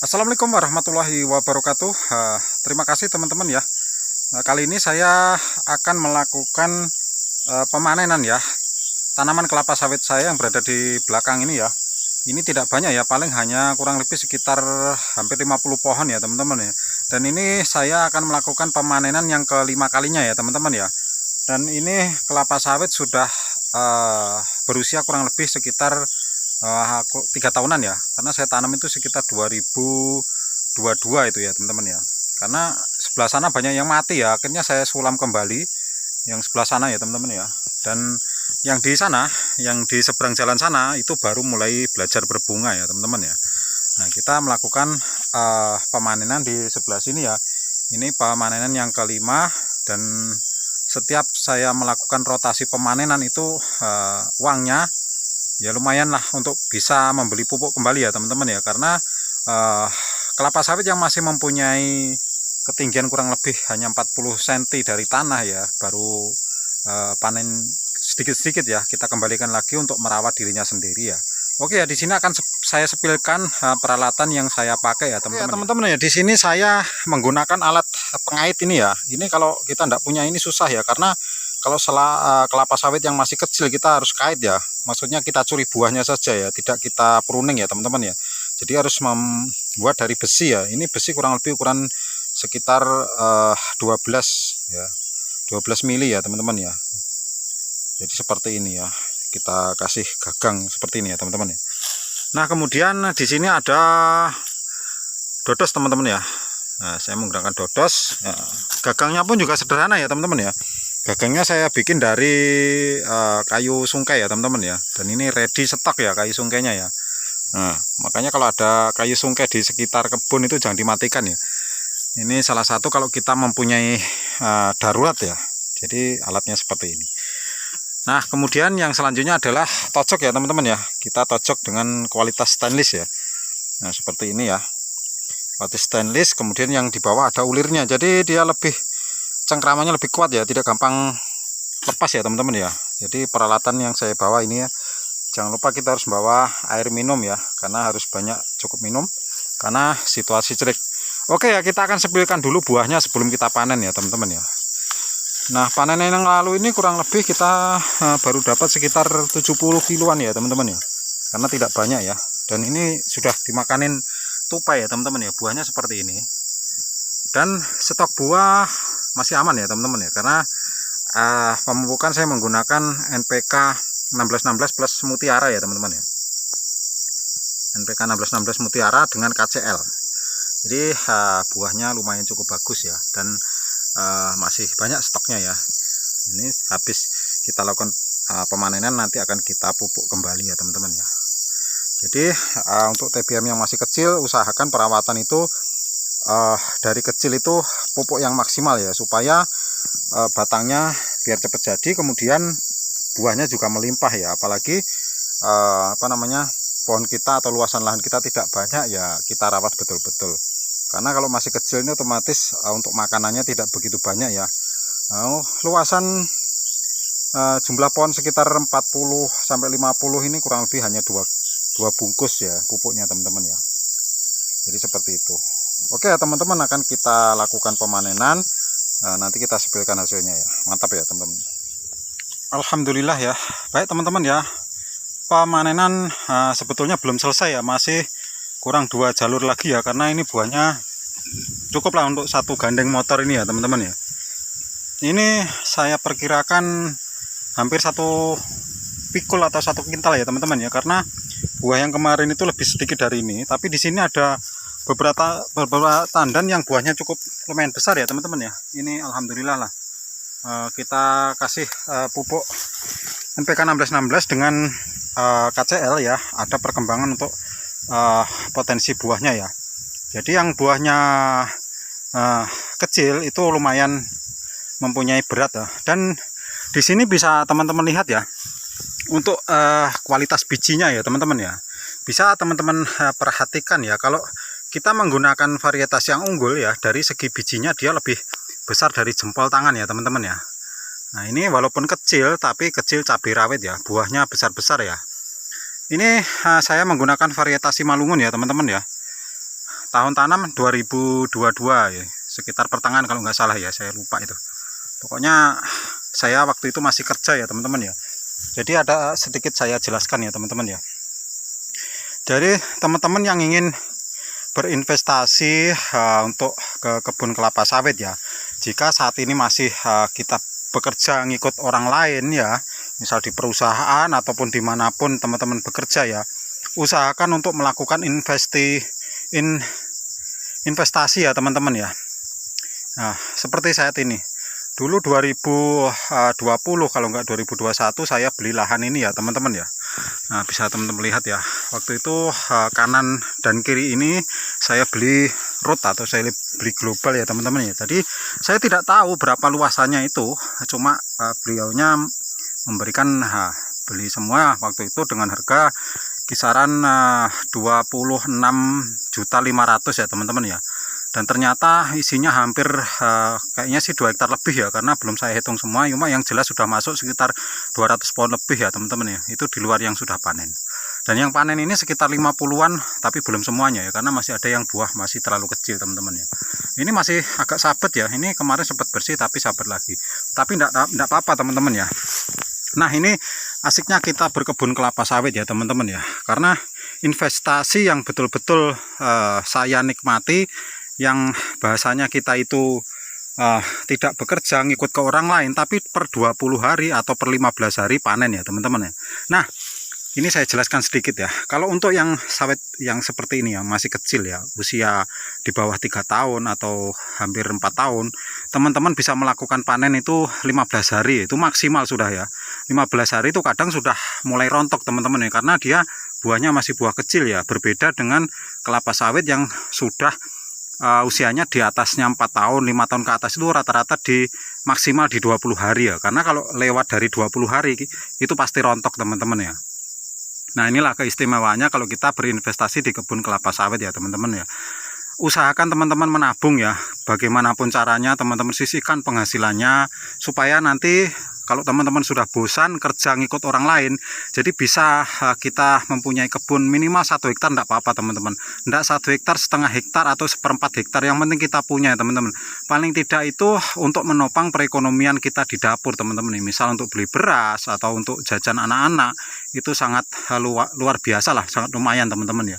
Assalamualaikum warahmatullahi wabarakatuh. Terima kasih teman-teman ya. Kali ini saya akan melakukan pemanenan ya tanaman kelapa sawit saya yang berada di belakang ini ya. Ini tidak banyak ya, paling hanya kurang lebih sekitar hampir 50 pohon ya teman-teman ya. Dan ini saya akan melakukan pemanenan yang kelima kalinya ya teman-teman ya. Dan ini kelapa sawit sudah berusia kurang lebih sekitar 3 tahunan ya, karena saya tanam itu sekitar 2022 itu ya teman-teman ya. Karena sebelah sana banyak yang mati ya, akhirnya saya sulam kembali yang sebelah sana ya teman-teman ya. Dan yang di sana, yang di seberang jalan sana itu baru mulai belajar berbunga ya teman-teman ya. Nah, kita melakukan pemanenan di sebelah sini ya. Ini pemanenan yang kelima, dan setiap saya melakukan rotasi pemanenan itu uangnya ya lumayan lah untuk bisa membeli pupuk kembali ya teman-teman ya. Karena kelapa sawit yang masih mempunyai ketinggian kurang lebih hanya 40 cm dari tanah ya, baru panen sedikit-sedikit ya, kita kembalikan lagi untuk merawat dirinya sendiri ya. Oke ya, di sini akan saya sepilkan peralatan yang saya pakai ya teman-teman. Ya, teman-teman ya, di sini saya menggunakan alat pengait ini ya. Ini kalau kita tidak punya ini susah ya, karena kalau kelapa sawit yang masih kecil kita harus kait ya. Maksudnya kita curi buahnya saja ya, tidak kita pruning ya teman-teman ya. Jadi harus membuat dari besi ya. Ini besi kurang lebih ukuran sekitar 12 ya. 12 mili ya teman-teman ya. Jadi seperti ini ya. Kita kasih gagang seperti ini ya teman-teman ya. Nah, kemudian di sini ada dodos teman-teman ya. Nah, saya menggunakan dodos. Ya, gagangnya pun juga sederhana ya teman-teman ya. Gagangnya saya bikin dari kayu sungkai ya teman-teman ya. Dan ini ready stok ya kayu sungkainya ya. Nah, makanya kalau ada kayu sungkai di sekitar kebun itu jangan dimatikan ya. Ini salah satu kalau kita mempunyai darurat ya. Jadi alatnya seperti ini. Nah, kemudian yang selanjutnya adalah tojok ya teman-teman ya. Kita tojok dengan kualitas stainless ya. Nah, seperti ini ya. Kualitas stainless, kemudian yang di bawah ada ulirnya. Jadi dia lebih cengkramannya lebih kuat ya, tidak gampang lepas ya teman-teman ya. Jadi peralatan yang saya bawa ini ya, jangan lupa kita harus bawa air minum ya, karena harus banyak cukup minum karena situasi cerik. Oke ya, kita akan sepilkan dulu buahnya sebelum kita panen ya teman-teman ya. Nah, panen yang lalu ini kurang lebih kita baru dapat sekitar 70 kiloan ya teman-teman ya, karena tidak banyak ya. Dan ini sudah dimakanin tupai ya teman-teman ya, buahnya seperti ini. Dan stok buah masih aman ya teman-teman ya, karena pemupukan saya menggunakan NPK 1616 plus Mutiara ya teman-teman ya. NPK 1616 Mutiara dengan KCL. Jadi buahnya lumayan cukup bagus ya, dan masih banyak stoknya ya. Ini habis kita lakukan pemanenan nanti akan kita pupuk kembali ya teman-teman ya. Jadi untuk TBM yang masih kecil, usahakan perawatan itu dari kecil itu pupuk yang maksimal ya, supaya batangnya biar cepat jadi, kemudian buahnya juga melimpah ya. Apalagi pohon kita atau luasan lahan kita tidak banyak ya, kita rawat betul-betul. Karena kalau masih kecil ini otomatis untuk makanannya tidak begitu banyak ya. Luasan jumlah pohon sekitar 40 sampai 50 ini kurang lebih hanya dua bungkus ya pupuknya teman-teman ya. Jadi seperti itu. Oke ya teman-teman, akan kita lakukan pemanenan. Nanti kita sepilkan hasilnya ya. Mantap ya teman-teman. Alhamdulillah ya. Baik teman-teman ya, pemanenan sebetulnya belum selesai ya, masih kurang 2 jalur lagi ya, karena ini buahnya cukup lah untuk satu gandeng motor ini ya teman-teman ya. Ini saya perkirakan hampir 1 pikul atau 1 kintal ya teman-teman ya, karena buah yang kemarin itu lebih sedikit dari ini. Tapi di sini ada beberapa tandan yang buahnya cukup lumayan besar ya teman-teman ya. Ini alhamdulillah lah. Kita kasih pupuk NPK 1616 dengan KCL ya, ada perkembangan untuk potensi buahnya ya. Jadi yang buahnya kecil itu lumayan mempunyai berat ya. Dan di sini bisa teman-teman lihat ya, untuk kualitas bijinya ya teman-teman ya. Bisa teman-teman perhatikan ya, kalau kita menggunakan varietas yang unggul ya, dari segi bijinya dia lebih besar dari jempol tangan ya teman-teman ya. Nah, ini walaupun kecil tapi kecil cabai rawit ya, buahnya besar-besar ya. Ini saya menggunakan varietas Simalungun ya teman-teman ya. tahun tanam 2022 ya, sekitar pertengahan kalau nggak salah ya, saya lupa itu. Pokoknya saya waktu itu masih kerja ya teman-teman ya. Jadi ada sedikit saya jelaskan ya teman-teman ya. Jadi teman-teman yang ingin berinvestasi untuk ke kebun kelapa sawit ya, jika saat ini masih kita bekerja ngikut orang lain ya, misal di perusahaan ataupun dimanapun teman-teman bekerja ya, usahakan untuk melakukan investasi ya teman-teman ya. Nah, seperti saat ini dulu 2020 kalau enggak 2021 saya beli lahan ini ya teman-teman ya. Nah, bisa teman-teman lihat ya, waktu itu kanan dan kiri ini saya beli root atau saya beli global ya teman-teman ya. Jadi saya tidak tahu berapa luasannya itu, cuma beliaunya memberikan beli semua waktu itu dengan harga kisaran 26.500.000 ya teman-teman ya. Dan ternyata isinya hampir kayaknya sih 2 hektar lebih ya, karena belum saya hitung semua, cuma yang jelas sudah masuk sekitar 200 pohon lebih ya teman-teman ya. Itu di luar yang sudah panen. Dan yang panen ini sekitar 50-an, tapi belum semuanya ya, karena masih ada yang buah masih terlalu kecil teman-teman ya. Ini masih agak sabet ya, ini kemarin sempat bersih tapi sabet lagi. Tapi enggak apa-apa teman-teman ya. Nah, ini asiknya kita berkebun kelapa sawit ya teman-teman ya, karena investasi yang betul-betul saya nikmati, yang bahasanya kita itu tidak bekerja ngikut ke orang lain, tapi per 20 hari atau per 15 hari panen ya teman-teman ya. Nah, ini saya jelaskan sedikit ya. Kalau untuk yang sawit yang seperti ini ya, masih kecil ya, usia di bawah 3 tahun atau hampir 4 tahun, teman-teman bisa melakukan panen itu 15 hari, itu maksimal sudah ya. 15 hari itu kadang sudah mulai rontok teman-teman ya, karena dia buahnya masih buah kecil ya, berbeda dengan kelapa sawit yang sudah usianya di atasnya 4 tahun, 5 tahun ke atas, itu rata-rata di maksimal di 20 hari ya. Karena kalau lewat dari 20 hari itu pasti rontok teman-teman ya. Nah, inilah keistimewaannya kalau kita berinvestasi di kebun kelapa sawit ya teman-teman ya. Usahakan teman-teman menabung ya, bagaimanapun caranya teman-teman sisihkan penghasilannya, supaya nanti kalau teman-teman sudah bosan kerja ngikut orang lain, jadi bisa kita mempunyai kebun minimal 1 hektar enggak apa-apa teman-teman. Enggak 1 hektar, setengah hektar atau 1/4 hektar, yang penting kita punya ya teman-teman. Paling tidak itu untuk menopang perekonomian kita di dapur teman-teman. Misal untuk beli beras atau untuk jajan anak-anak, itu sangat luar biasa lah, sangat lumayan teman-teman ya.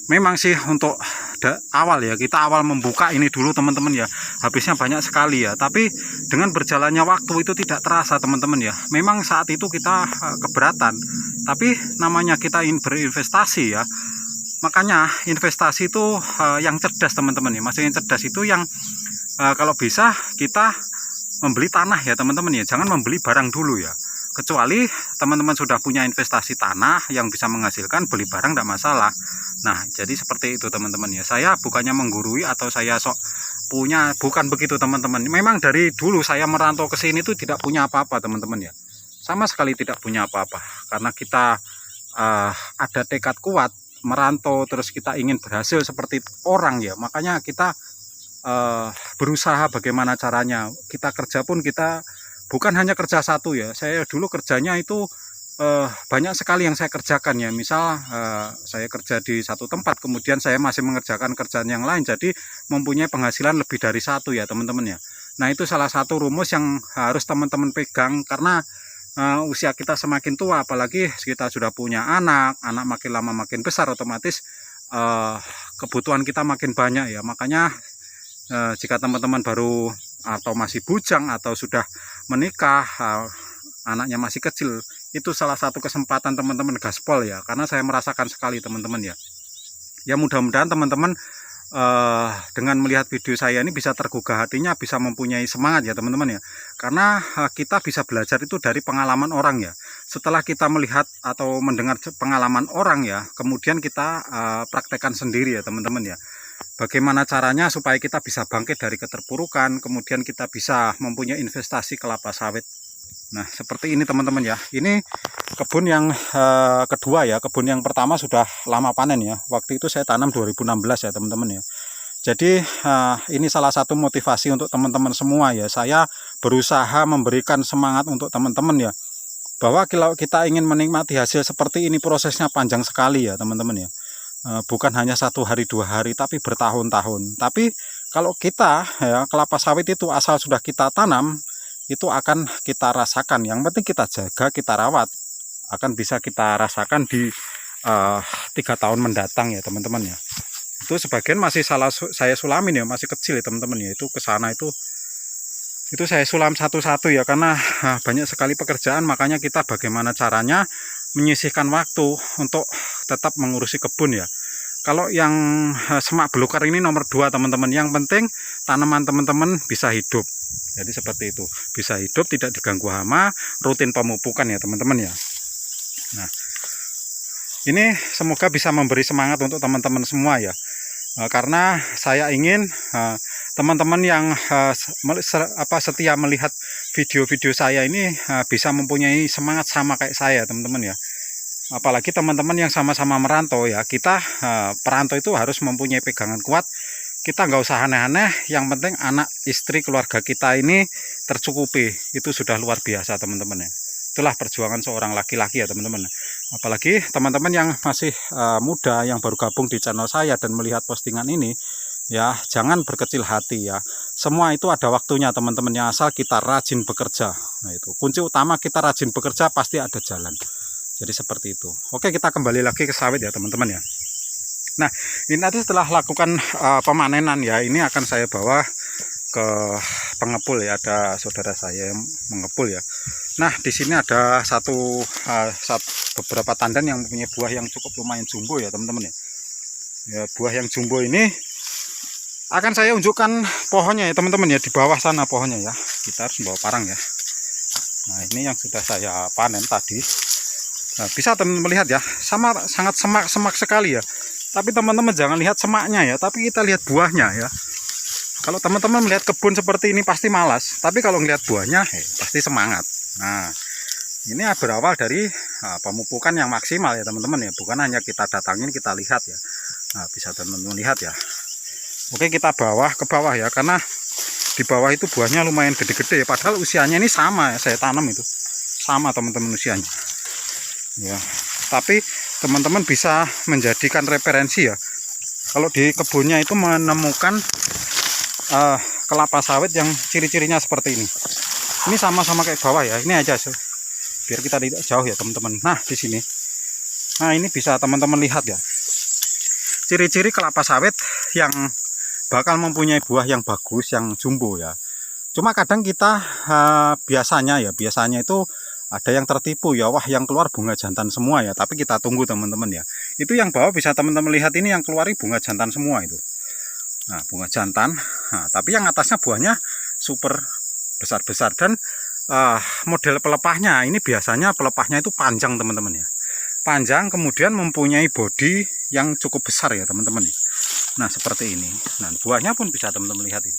Memang sih untuk awal ya, kita awal membuka ini dulu teman-teman ya, habisnya banyak sekali ya, tapi dengan berjalannya waktu itu tidak terasa teman-teman ya. Memang saat itu kita keberatan, tapi namanya kita ingin berinvestasi ya, makanya investasi itu yang cerdas teman-teman ya. Maksudnya yang cerdas itu yang kalau bisa kita membeli tanah ya teman-teman ya, jangan membeli barang dulu ya. Kecuali teman-teman sudah punya investasi tanah yang bisa menghasilkan, beli barang tidak masalah. Nah, jadi seperti itu teman-teman ya. Saya bukannya menggurui atau saya sok punya, bukan begitu teman-teman. Memang dari dulu saya merantau ke sini itu tidak punya apa-apa teman-teman ya. Sama sekali tidak punya apa-apa. Karena kita ada tekad kuat merantau, terus kita ingin berhasil seperti orang ya. Makanya kita berusaha bagaimana caranya. Kita kerja pun kita bukan hanya kerja satu ya. Saya dulu kerjanya itu banyak sekali yang saya kerjakan ya. Misal saya kerja di satu tempat, kemudian saya masih mengerjakan kerjaan yang lain, jadi mempunyai penghasilan lebih dari satu ya teman-teman ya. Nah, itu salah satu rumus yang harus teman-teman pegang, karena usia kita semakin tua, apalagi kita sudah punya anak makin lama makin besar, otomatis kebutuhan kita makin banyak ya. Makanya jika teman-teman baru atau masih bujang atau sudah menikah, anaknya masih kecil, itu salah satu kesempatan teman-teman gaspol ya, karena saya merasakan sekali teman-teman ya. Ya, mudah-mudahan teman-teman dengan melihat video saya ini bisa tergugah hatinya, bisa mempunyai semangat ya teman-teman ya, karena kita bisa belajar itu dari pengalaman orang ya. Setelah kita melihat atau mendengar pengalaman orang ya, kemudian kita praktekkan sendiri ya teman-teman ya. Bagaimana caranya supaya kita bisa bangkit dari keterpurukan, kemudian kita bisa mempunyai investasi kelapa sawit. Nah, seperti ini teman-teman ya. Ini kebun yang kedua ya. Kebun yang pertama sudah lama panen ya. Waktu itu saya tanam 2016 ya teman-teman ya. Jadi ini salah satu motivasi untuk teman-teman semua ya. Saya berusaha memberikan semangat untuk teman-teman ya, bahwa kalau kita ingin menikmati hasil seperti ini, prosesnya panjang sekali ya teman-teman ya. bukan hanya 1 hari 2 hari, tapi bertahun-tahun. Tapi kalau kita ya, kelapa sawit itu asal sudah kita tanam, itu akan kita rasakan. Yang penting kita jaga, kita rawat, akan bisa kita rasakan di 3 tahun mendatang ya teman-teman ya. Itu sebagian masih saya sulamin ya, masih kecil ya teman-teman ya. Itu ke sana itu saya sulam satu-satu ya, karena banyak sekali pekerjaan. Makanya kita bagaimana caranya menyisihkan waktu untuk tetap mengurusi kebun ya. Kalau yang semak belukar ini nomor 2 teman-teman. Yang penting tanaman teman-teman bisa hidup. Jadi seperti itu, bisa hidup, tidak diganggu hama, rutin pemupukan ya teman-teman ya. Nah, ini semoga bisa memberi semangat untuk teman-teman semua ya. Karena saya ingin teman-teman yang setia melihat video-video saya ini bisa mempunyai semangat sama kayak saya teman-teman ya. Apalagi teman-teman yang sama-sama merantau ya. Kita perantau itu harus mempunyai pegangan kuat. Kita nggak usah aneh-aneh, yang penting anak, istri, keluarga kita ini tercukupi. Itu sudah luar biasa teman-teman ya. Itulah perjuangan seorang laki-laki ya teman-teman. Apalagi teman-teman yang masih muda, yang baru gabung di channel saya dan melihat postingan ini, ya jangan berkecil hati ya. Semua itu ada waktunya teman-teman ya, asal kita rajin bekerja. Nah itu kunci utama, kita rajin bekerja pasti ada jalan. Jadi seperti itu. Oke, kita kembali lagi ke sawit ya teman-teman ya. Nah, ini nanti setelah lakukan pemanenan ya, ini akan saya bawa ke pengepul ya. Ada saudara saya yang mengepul ya. Nah, di sini ada beberapa tandan yang mempunyai buah yang cukup lumayan jumbo ya teman-teman ya. Ya, buah yang jumbo ini akan saya unjukkan pohonnya ya teman-teman ya, di bawah sana pohonnya ya. Kita harus membawa parang ya. Nah, ini yang sudah saya panen tadi. Nah, bisa teman-teman lihat ya, sangat semak sekali ya. Tapi teman-teman jangan lihat semaknya ya, tapi kita lihat buahnya ya. Kalau teman-teman melihat kebun seperti ini pasti malas, tapi kalau melihat buahnya pasti semangat. Nah, ini berawal dari pemupukan yang maksimal ya teman-teman ya, bukan hanya kita datangin, kita lihat ya. Nah, bisa teman-teman lihat ya. Oke, kita ke bawah ya, karena di bawah itu buahnya lumayan gede-gede ya, padahal usianya ini sama ya, saya tanam itu sama teman-teman usianya ya. Tapi teman-teman bisa menjadikan referensi ya, kalau di kebunnya itu menemukan kelapa sawit yang ciri-cirinya seperti ini. Ini sama-sama kayak bawah ya, ini aja biar kita tidak jauh ya teman-teman. Nah, di sini, nah ini bisa teman-teman lihat ya, ciri-ciri kelapa sawit yang bakal mempunyai buah yang bagus, yang jumbo ya. Cuma kadang kita biasanya itu ada yang tertipu ya, wah yang keluar bunga jantan semua ya. Tapi kita tunggu teman-teman ya. Itu yang bawah bisa teman-teman lihat, ini yang keluar bunga jantan semua itu. Nah, bunga jantan. Nah, tapi yang atasnya buahnya super besar-besar, dan model pelepahnya ini biasanya pelepahnya itu panjang teman-teman ya. Panjang, kemudian mempunyai bodi yang cukup besar ya teman-teman. Nah, seperti ini. Nah, buahnya pun bisa teman-teman lihat ini.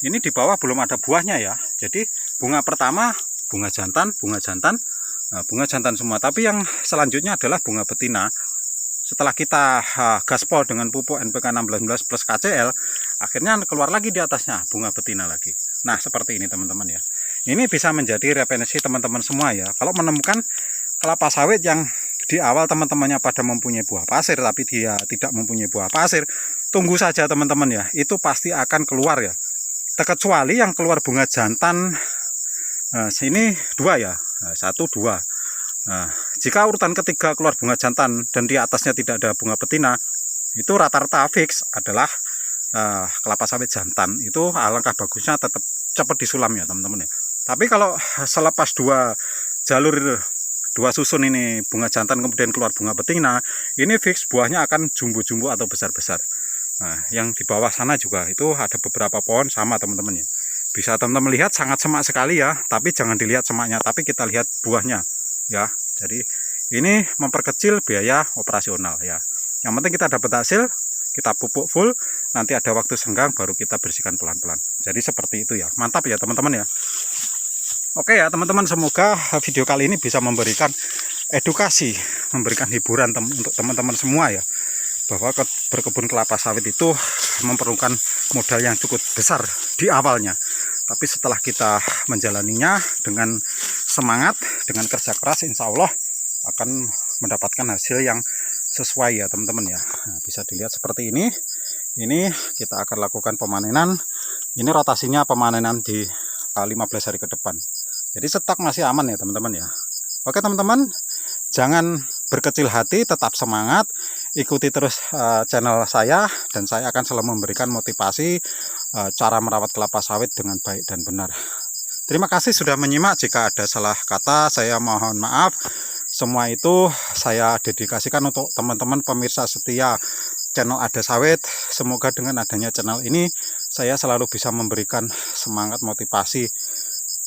Ini di bawah belum ada buahnya ya. Jadi bunga pertama bunga jantan, nah, bunga jantan semua. Tapi yang selanjutnya adalah bunga betina. Setelah kita gaspol dengan pupuk NPK 16 plus KCL, akhirnya keluar lagi di atasnya bunga betina lagi. Nah, seperti ini teman-teman ya. Ini bisa menjadi referensi teman-teman semua ya. Kalau menemukan kelapa sawit yang di awal teman-temannya pada mempunyai buah pasir, tapi dia tidak mempunyai buah pasir, tunggu saja teman-teman ya. Itu pasti akan keluar ya. Terkecuali yang keluar bunga jantan, sini 2 ya, 1, 2. Nah, jika urutan ketiga keluar bunga jantan dan di atasnya tidak ada bunga betina, itu rata-rata fix adalah kelapa sawit jantan. Itu alangkah bagusnya tetap cepat disulam ya teman-teman ya. Tapi kalau selepas 2 jalur, 2 susun ini bunga jantan kemudian keluar bunga betina, ini fix buahnya akan jumbo-jumbo atau besar-besar. Nah, yang di bawah sana juga itu ada beberapa pohon sama teman-teman ya. Bisa teman-teman lihat sangat semak sekali ya, tapi jangan dilihat semaknya, tapi kita lihat buahnya ya. Jadi ini memperkecil biaya operasional ya. Yang penting kita dapat hasil, kita pupuk full, nanti ada waktu senggang baru kita bersihkan pelan-pelan. Jadi seperti itu ya. Mantap ya teman-teman ya. Oke ya teman-teman, semoga video kali ini bisa memberikan edukasi, memberikan hiburan untuk teman-teman semua ya, bahwa berkebun kelapa sawit itu memerlukan modal yang cukup besar di awalnya. Tapi setelah kita menjalaninya dengan semangat, dengan kerja keras, insya Allah akan mendapatkan hasil yang sesuai ya teman-teman ya. Nah, bisa dilihat seperti ini. Ini kita akan lakukan pemanenan. Ini rotasinya pemanenan di 15 hari ke depan. Jadi stok masih aman ya teman-teman ya. Oke teman-teman, jangan berkecil hati, tetap semangat, ikuti terus channel saya, dan saya akan selalu memberikan motivasi cara merawat kelapa sawit dengan baik dan benar. Terima kasih sudah menyimak. Jika ada salah kata, saya mohon maaf. Semua itu saya dedikasikan untuk teman-teman pemirsa setia channel Ada Sawit. Semoga dengan adanya channel ini saya selalu bisa memberikan semangat, motivasi,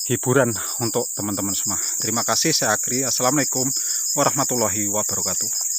hiburan untuk teman-teman semua. Terima kasih, saya akhiri. Assalamualaikum warahmatullahi wabarakatuh.